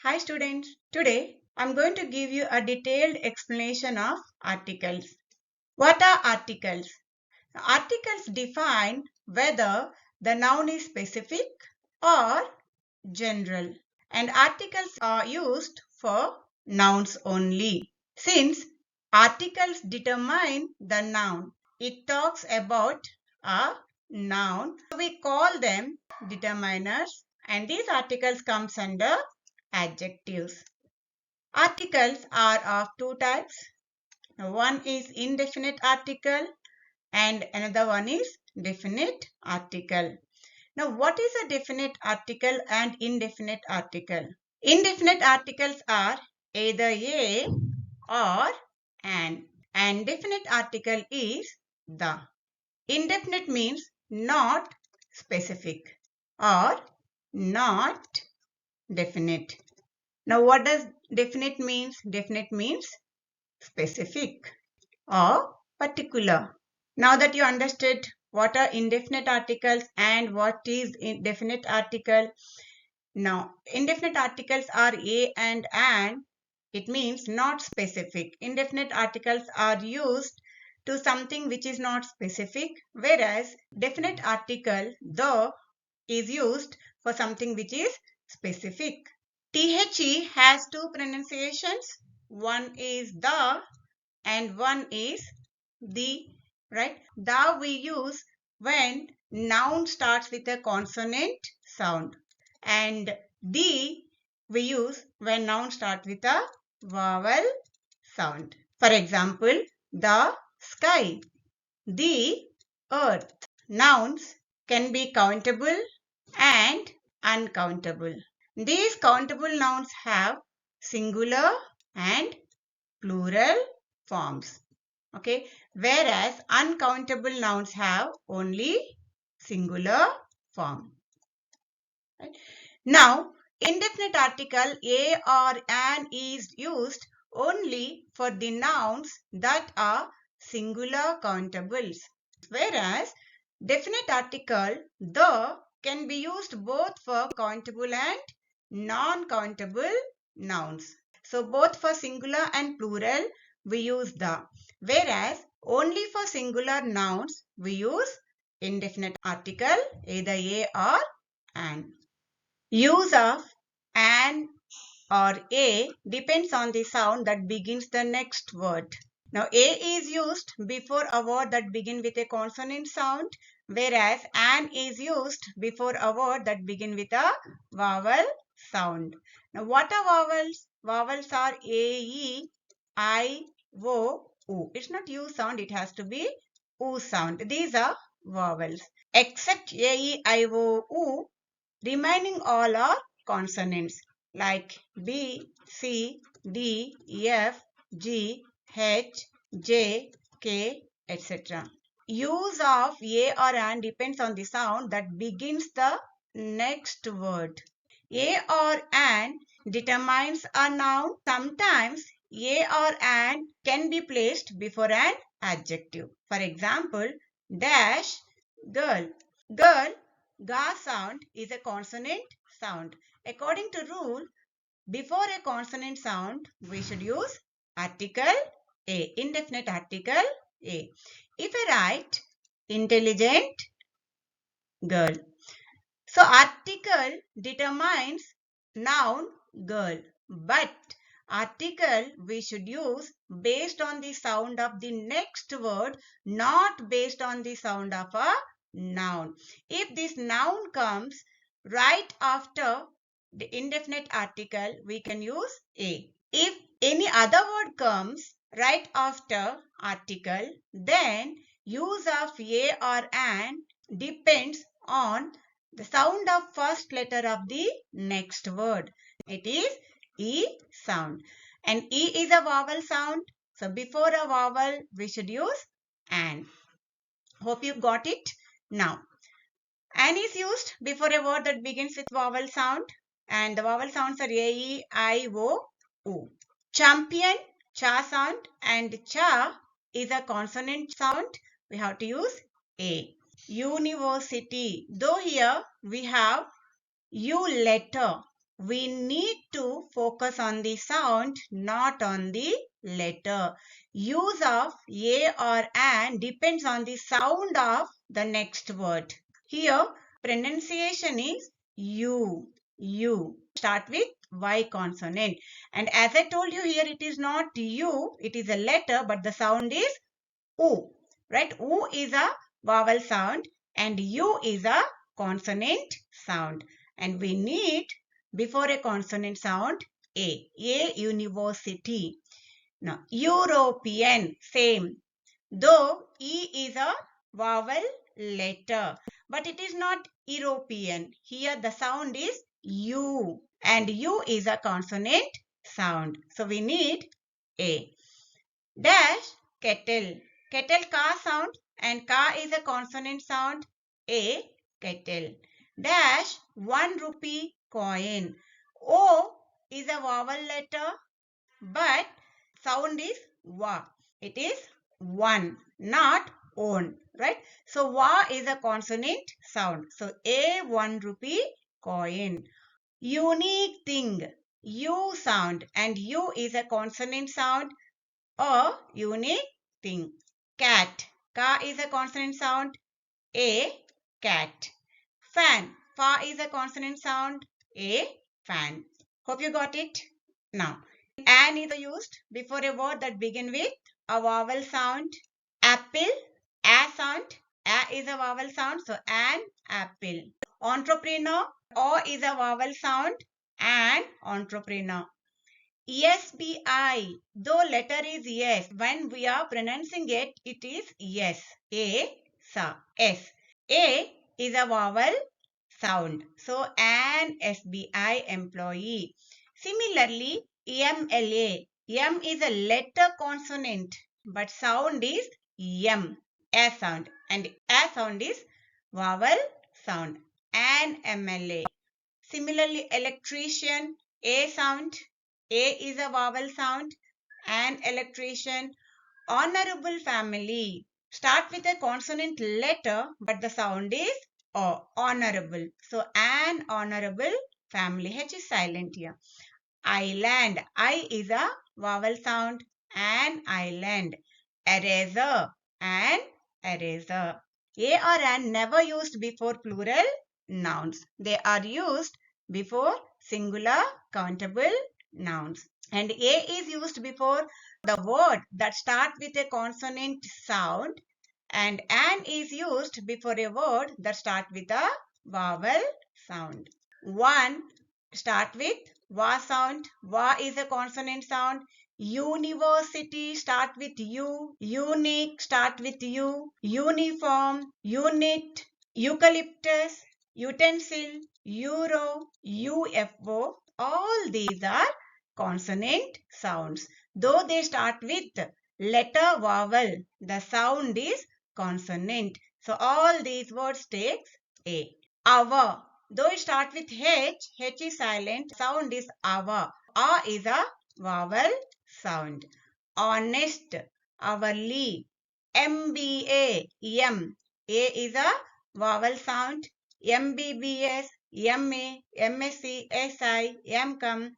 Hi students, today I'm going to give you a detailed explanation of articles. What are articles? Articles define whether the noun is specific or general, and articles are used for nouns only. Since articles determine the noun, it talks about a noun, so we call them determiners, and these articles comes under adjectives. Articles are of two types. One is indefinite article and another one is definite article. Now, what is a definite article and indefinite article? Indefinite articles are either a or an, and definite article is the. Indefinite means not specific or not definite. Now, what does definite means? Definite means specific or particular. Now that you understood what are indefinite articles and what is indefinite article, now indefinite articles are a and an. It means not specific. Indefinite articles are used to something which is not specific, whereas definite article the is used for something which is specific. The has two pronunciations. One is the and one is the, right? The we use when noun starts with a consonant sound, and the we use when noun starts with a vowel sound. For example, the sky, the earth. Nouns can be countable and uncountable. These countable nouns have singular and plural forms. Okay, whereas uncountable nouns have only singular form. Right? Now, indefinite article a or an is used only for the nouns that are singular countables, whereas definite article the can be used both for countable and non-countable nouns. So both for singular and plural we use the, whereas only for singular nouns we use indefinite article either a or an. Use of an or a depends on the sound that begins the next word. Now, a is used before a word that begins with a consonant sound, whereas an is used before a word that begins with a vowel sound. Now, what are vowels? Vowels are a, e, I, o, u. It's not u sound, it has to be u sound. These are vowels. Except a, e, I, o, u, remaining all are consonants like B, C, D, F, G, H, J, K, etc. Use of a or an depends on the sound that begins the next word. A or an determines a noun. Sometimes a or an can be placed before an adjective. For example, dash, girl. Girl, ga sound is a consonant sound. According to rule, before a consonant sound, we should use article a, indefinite article a. If I write intelligent girl, so article determines noun girl, but article we should use based on the sound of the next word, not based on the sound of a noun. If this noun comes right after the indefinite article, we can use a. If any other word comes right after article, then use of a or an depends on the sound of first letter of the next word. It is E sound. And E is a vowel sound. So before a vowel, we should use an. Hope you got it. Now, an is used before a word that begins with vowel sound. And the vowel sounds are A, E, I, O, U. Champion, cha sound, and cha is a consonant sound. We have to use A. University. Though here we have U letter, we need to focus on the sound, not on the letter. Use of a or an depends on the sound of the next word. Here, pronunciation is you. Start with Y consonant. And as I told you here, it is not U, it is a letter, but the sound is U. Right? U is a vowel sound and U is a consonant sound. And we need, before a consonant sound, A university. Now, European, same. Though E is a vowel letter, but it is not European. Here the sound is U and U is a consonant sound. So we need A. Dash, kettle. Kettle ka sound and ka is a consonant sound. A, kettle. Dash, 1 rupee coin. O is a vowel letter but sound is wa. It is one, not on, right? So wa is a consonant sound. So a 1 rupee coin. Unique thing. U sound and U is a consonant sound. A unique thing. Cat. Ka is a consonant sound. A cat. Fan. Fa is a consonant sound. A fan. Hope you got it. Now, an is used before a word that begin with a vowel sound. Apple, a sound. A is a vowel sound, so an apple. Entrepreneur, o is a vowel sound, an entrepreneur. SBI, though letter is yes, when we are pronouncing it, it is yes. A, sa, S. A is a vowel sound, so an SBI employee. Similarly, MLA. M is a letter consonant, but sound is M, A sound. And A sound is vowel sound. An MLA. Similarly, electrician, A sound. A is a vowel sound. An electrician. Honorable family. Start with a consonant letter, but the sound is O, honorable. So, an honorable family. H is silent here. Island. I is a vowel sound. An island. Eraser. An eraser. A or an never used before plural nouns. They are used before singular countable nouns. And A is used before the word that start with a consonant sound. And an is used before a word that start with a vowel sound. One start with wa sound. Wa is a consonant sound. University start with U. Unique start with U. Uniform, unit, eucalyptus, utensil, euro, UFO. All these are consonant sounds. Though they start with letter vowel, the sound is consonant. So all these words takes A. Our. Though it starts with H, H is silent, sound is our. A is a vowel sound. Honest, hourly. MBA, M. A is a vowel sound. MBBS, MA, MSc, SI, MCom,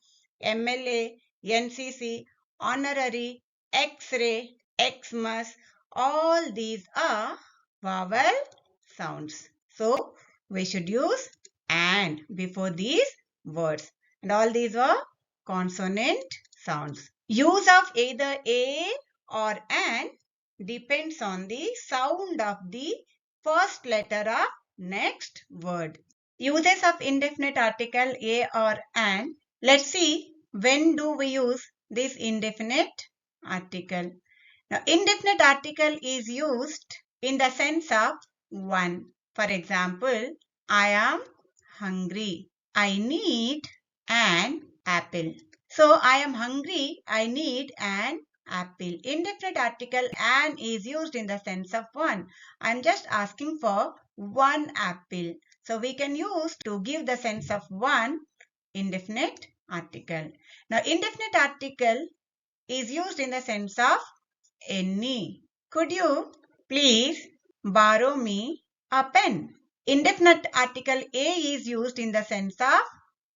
MLA, NCC, honorary, X-ray, Xmas. All these are vowel sounds. So, we should use and before these words. And all these were consonant sounds. Use of either a or an depends on the sound of the first letter of next word. Uses of indefinite article a or an. Let's see when do we use this indefinite article. Now, indefinite article is used in the sense of one. For example, I am hungry. I need an apple. So, I am hungry. I need an apple. Indefinite article an is used in the sense of one. I am just asking for one apple. So, we can use to give the sense of one indefinite article. Now, indefinite article is used in the sense of any. Could you please borrow me a pen? Indefinite article a is used in the sense of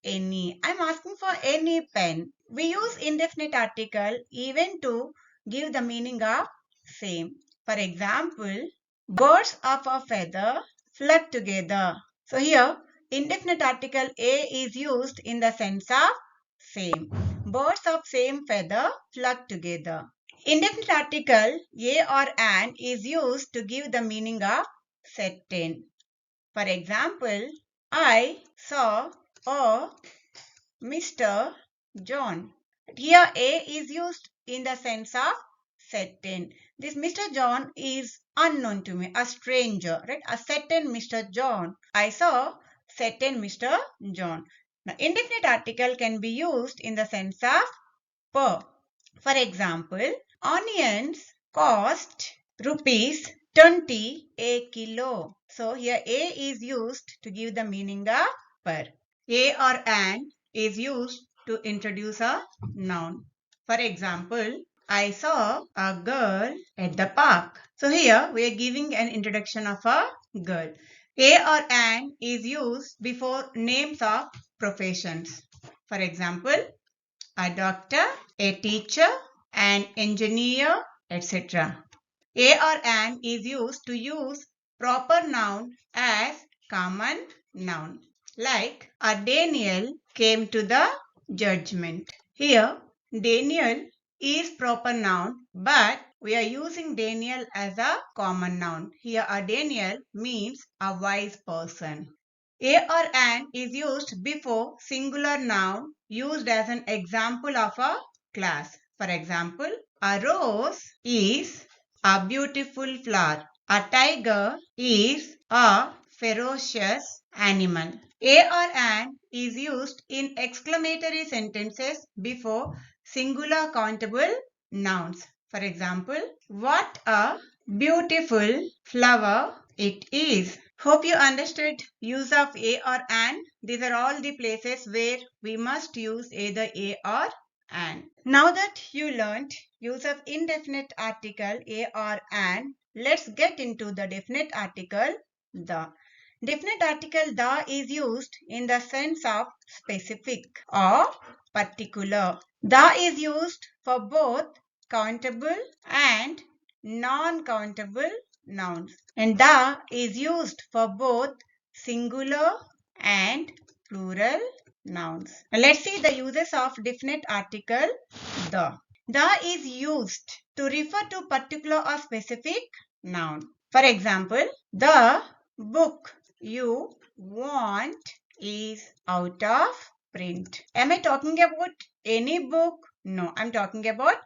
any. I'm asking for any pen. We use indefinite article even to give the meaning of same. For example, birds of a feather flock together. So here, indefinite article a is used in the sense of same. Birds of same feather flock together. Indefinite article a or an is used to give the meaning of certain. For example, I saw a Mr. John. Here A is used in the sense of certain. This Mr. John is unknown to me, a stranger, right? A certain Mr. John. I saw certain Mr. John. Now, indefinite article can be used in the sense of per. For example, onions cost rupees 20 a kilo. So here A is used to give the meaning of per. A or an is used to introduce a noun. For example, I saw a girl at the park. So here we are giving an introduction of a girl. A or an is used before names of professions. For example, a doctor, a teacher, an engineer, etc. A or an is used to use proper noun as common noun. Like a Daniel came to the judgment. Here, Daniel is proper noun, but we are using Daniel as a common noun. Here, a Daniel means a wise person. A or an is used before singular noun used as an example of a class. For example, a rose is a beautiful flower. A tiger is a ferocious animal. A or an is used in exclamatory sentences before singular countable nouns. For example, what a beautiful flower it is. Hope you understood use of a or an. These are all the places where we must use either a or an. Now that you learnt use of indefinite article a or an, let's get into the definite article the. Definite article the is used in the sense of specific or particular. The is used for both countable and non-countable nouns. And the is used for both singular and plural nouns. Now let's see the uses of definite article the. The is used to refer to particular or specific noun. For example, the book you want is out of print. Am I talking about any book? No, I'm talking about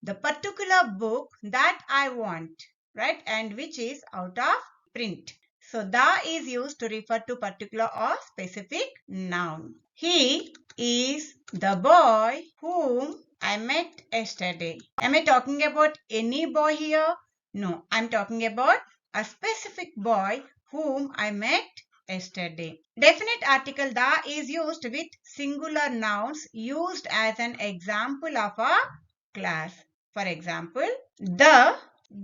the particular book that I want, right? And which is out of print. So, the is used to refer to particular or specific noun. He is the boy whom I met yesterday. Am I talking about any boy here? No, I'm talking about a specific boy whom I met yesterday. Definite article the is used with singular nouns used as an example of a class. For example, the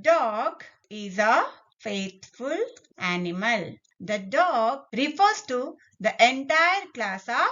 dog is a faithful animal. The dog refers to the entire class of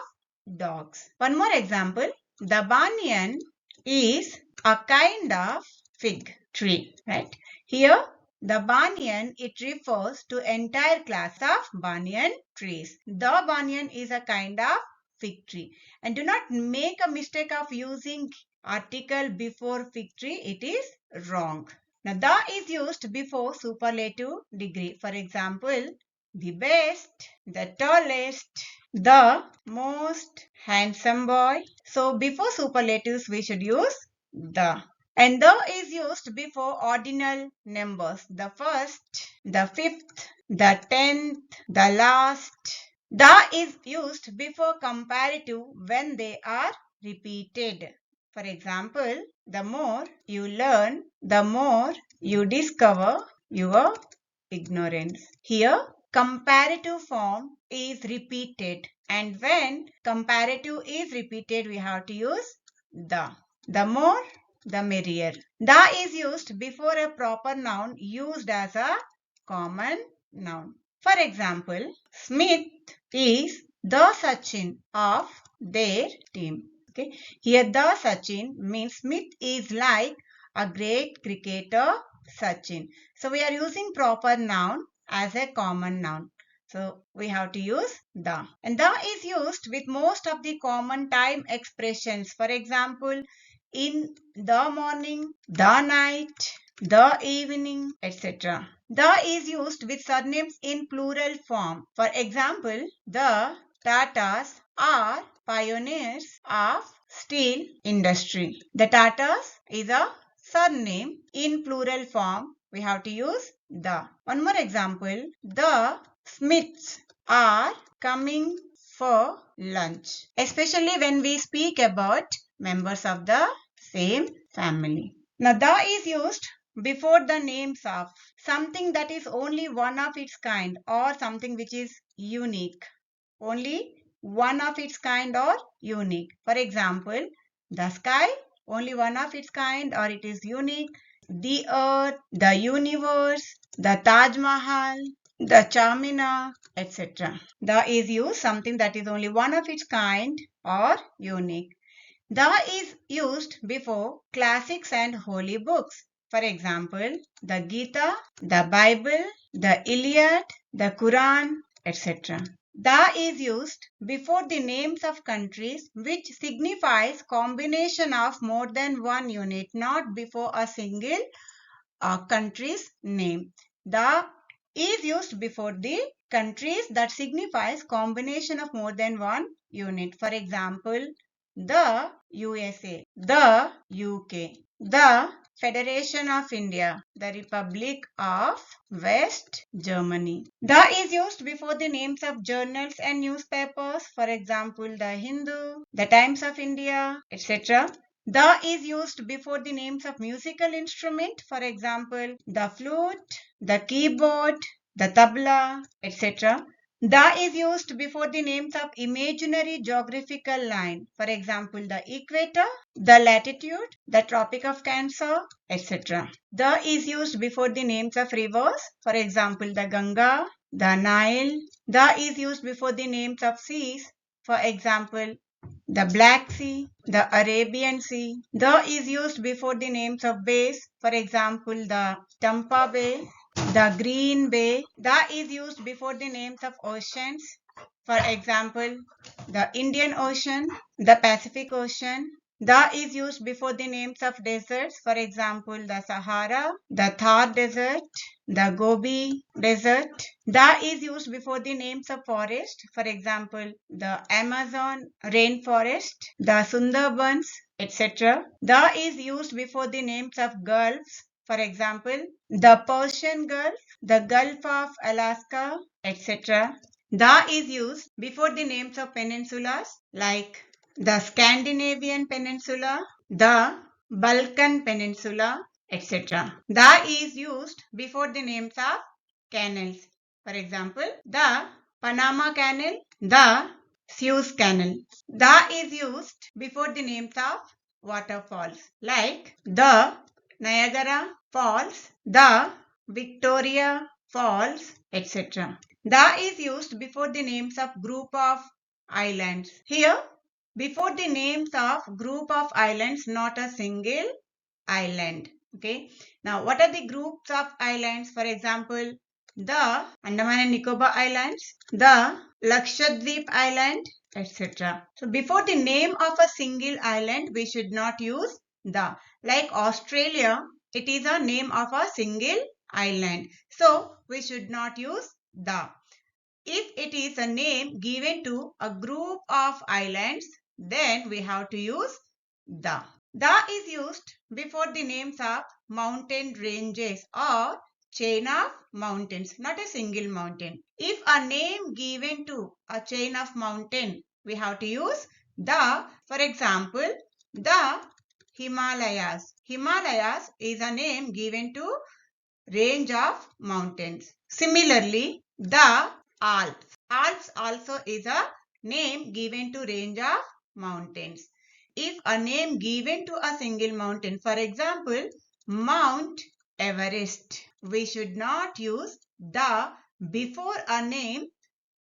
dogs. One more example, the banyan is a kind of fig tree, right? Here, the banyan, it refers to entire class of banyan trees. The banyan is a kind of fig tree. And do not make a mistake of using article before fig tree. It is wrong. Now, the is used before superlative degree. For example, the best, the tallest, the most handsome boy. So, before superlatives, we should use the. And the is used before ordinal numbers. The first, the fifth, the 10th, the last. The is used before comparative when they are repeated. For example, the more you learn, the more you discover your ignorance. Here, comparative form is repeated. And when comparative is repeated, we have to use the. The more, the merrier. The is used before a proper noun used as a common noun. For example, Smith is the Sachin of their team. Okay. Here the Sachin means Smith is like a great cricketer Sachin. So we are using proper noun as a common noun. So we have to use the. And the is used with most of the common time expressions. For example, in the morning, the night, the evening, etc. The is used with surnames in plural form. For example, the Tatas are pioneers of steel industry. The Tatas is a surname in plural form. We have to use the. One more example. The Smiths are coming for lunch. Especially when we speak about members of the same family. Now, the is used before the names of something that is only one of its kind or something which is unique. Only one of its kind or unique. For example, the sky, only one of its kind or it is unique. The earth, the universe, the Taj Mahal, the Charminar, etc. The is used something that is only one of its kind or unique. The is used before classics and holy books. For example, the Gita, the Bible, the Iliad, the Quran, etc. The is used before the names of countries which signifies combination of more than one unit, not before a single country's name. The is used before the countries that signifies combination of more than one unit. For example, the USA, the UK, the Federation of India, the Republic of West Germany. The is used before the names of journals and newspapers. For example, the Hindu, the Times of India, etc. The is used before the names of musical instrument. For example, the flute, the keyboard, the tabla, etc. The is used before the names of imaginary geographical line. For example, the equator, the latitude, the Tropic of Cancer, etc. The is used before the names of rivers. For example, the Ganga, the Nile. The is used before the names of seas. For example, the Black Sea, the Arabian Sea. The is used before the names of bays. For example, the Tampa Bay, the Green Bay. The is used before the names of oceans. For example, the Indian Ocean, the Pacific Ocean. The is used before the names of deserts. For example, the Sahara, the Thar Desert, the Gobi Desert. The is used before the names of forest. For example, the Amazon rainforest, the Sundarbans, etc. The is used before the names of gulfs. For example, the Persian Gulf, the Gulf of Alaska, etc. The is used before the names of peninsulas like the Scandinavian Peninsula, the Balkan Peninsula, etc. The is used before the names of canals. For example, the Panama Canal, the Suez Canal. The is used before the names of waterfalls like the Niagara Falls, the Victoria Falls, etc. The is used before the names of group of islands. Here, before the names of group of islands, not a single island. Okay. Now, what are the groups of islands? For example, the Andaman and Nicobar Islands, the Lakshadweep Island, etc. So, before the name of a single island, we should not use the. Like Australia, it is a name of a single island. So, we should not use the. If it is a name given to a group of islands, then we have to use the. The is used before the names of mountain ranges or chain of mountains, not a single mountain. If a name given to a chain of mountain, we have to use the. For example, the Himalayas. Himalayas is a name given to range of mountains. Similarly, the Alps. Alps also is a name given to range of mountains. If a name given to a single mountain, for example, Mount Everest, we should not use the before a name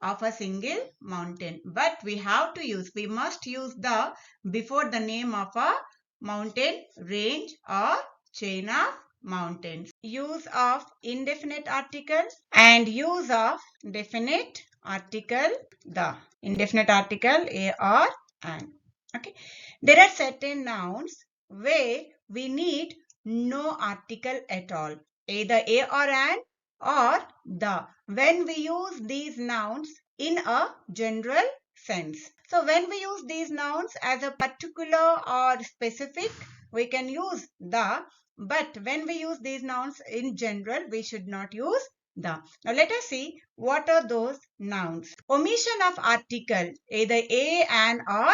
of a single mountain. But we must use the before the name of a mountain range or chain of mountains. Use of indefinite article and use of definite article the. Indefinite article a or an. Okay. There are certain nouns where we need no article at all, either a or an or the, when we use these nouns in a general sense. So when we use these nouns as a particular or specific, we can use the, but when we use these nouns in general, we should not use the. Now let us see what are those nouns. Omission of article, either a, an or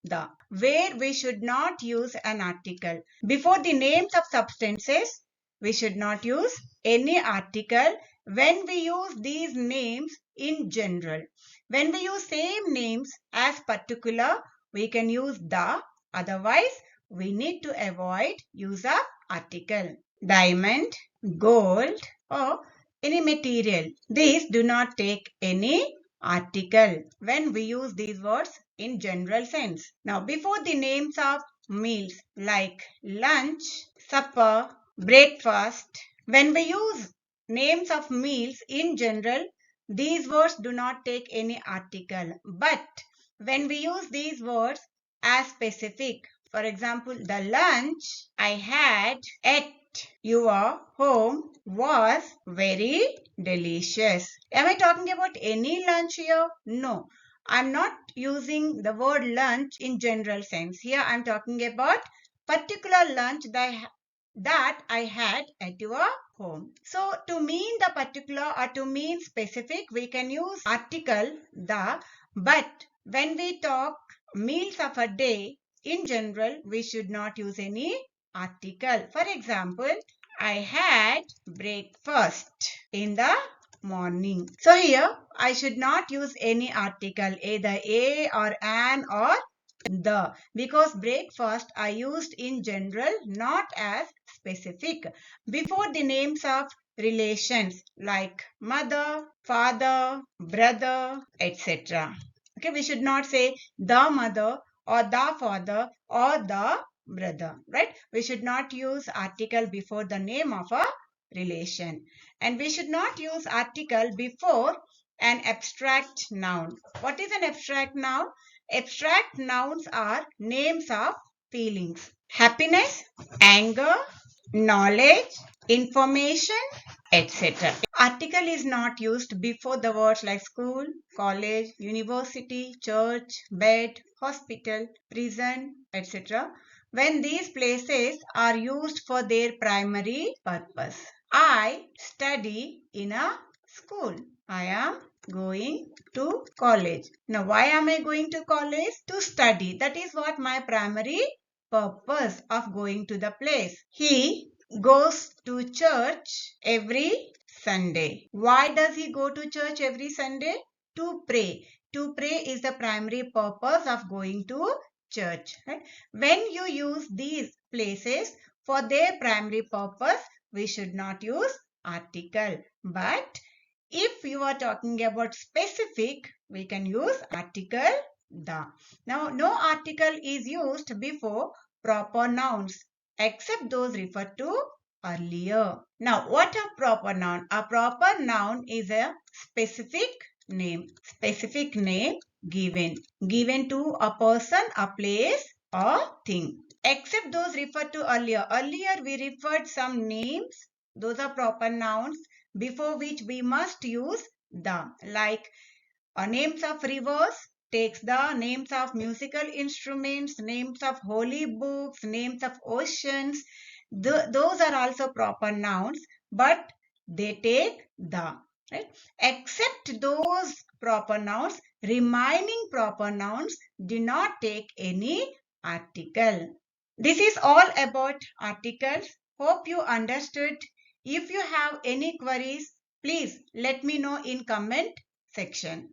the, where we should not use an article. Before the names of substances, we should not use any article when we use these names in general. When we use same names as particular, we can use the. Otherwise, we need to avoid use of article. Diamond, gold, or any material. These do not take any article when we use these words in general sense. Now, before the names of meals like lunch, supper, breakfast, when we use names of meals in general, these words do not take any article. But when we use these words as specific, for example, the lunch I had at your home was very delicious. Am I talking about any lunch here? No. I'm not using the word lunch in general sense. Here I'm talking about particular lunch that I had at your home. So to mean the particular or to mean specific, we can use article the, but when we talk meals of a day, in general, we should not use any article. For example, I had breakfast in the morning. So here, I should not use any article, either a or an or the, because breakfast are used in general, not as specific. Before the names of relations like mother, father, brother, etc. Okay, we should not say the mother or the father or the brother, right? We should not use article before the name of a relation. And we should not use article before an abstract noun. What is an abstract noun? Abstract nouns are names of feelings. Happiness, anger, knowledge, information, etc. Article is not used before the words like school, college, university, church, bed, hospital, prison, etc. when these places are used for their primary purpose. I study in a school. I am going to college. Now, why am I going to college? To study. That is what my primary purpose of going to the place. He goes to church every Sunday. Why does he go to church every Sunday? To pray. To pray is the primary purpose of going to church. Right? When you use these places for their primary purpose, we should not use article. But if you are talking about specific, we can use article the. Now, no article is used before proper nouns except those referred to earlier. Now, what a proper noun? A proper noun is a specific name. Specific name given. Given to a person, a place, or thing. Except those referred to earlier. Earlier, we referred some names. Those are proper nouns before which we must use the, like names of rivers takes the names of musical instruments, names of holy books, names of oceans. Those are also proper nouns, but they take the, right? Except those proper nouns, remaining proper nouns do not take any article. This is all about articles. Hope you understood. If you have any queries, please let me know in comment section.